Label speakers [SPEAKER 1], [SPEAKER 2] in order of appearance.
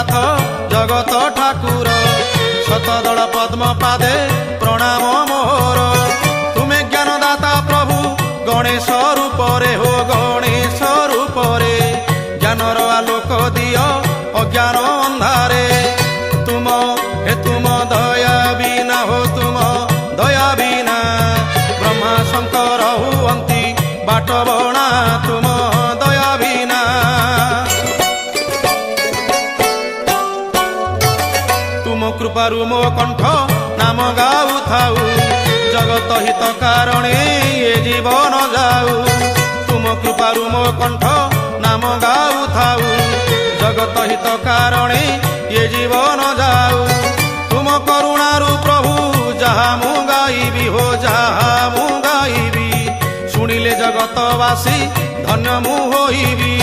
[SPEAKER 1] ଜଗନ୍ନାଥ ଜଗତ ଠାକୁର ଶତଦଳ ପଦ୍ମ ପାଦେ ପ୍ରଣାମ ମୋର। ତୁମେ ଜ୍ଞାନଦାତା ପ୍ରଭୁ ଗଣେଶ ରୂପରେ ହୋ ଗଣେଶ ରୂପରେ ଜ୍ଞାନର ଆଲୋକ ଦିଅ ଅଜ୍ଞାନ ଅନ୍ଧାରେ। ତୁମ ଦୟା ବିନା ହୋ ତୁମ ଦୟା ବିନା ବ୍ରହ୍ମା ଶଙ୍କର ହୁଅନ୍ତି ବାଟ ବଣା ତୁମ ଦୟା ବିନା। ତୁମ କୃପାରୁ ମୋ କଣ୍ଠ ନାମ ଗାଉଥାଉ ଜଗତ ହିତ କାରଣେ ଏ ଜୀବନ ଯାଉ। ତୁମ କୃପାରୁ ମୋ କଣ୍ଠ ନାମ ଗାଉଥାଉ ଜଗତ ହିତ କାରଣେ ଏ ଜୀବନ ଯାଉ। ତୁମ କରୁଣାରୁ ପ୍ରଭୁ ଯାହା ମୁଁ ଗାଇବି ହୋ ଯାହା ମୁଁ ଗାଇବି ଶୁଣିଲେ ଜଗତବାସୀ ଧନ୍ୟ ମୁଁ ହୋଇବି।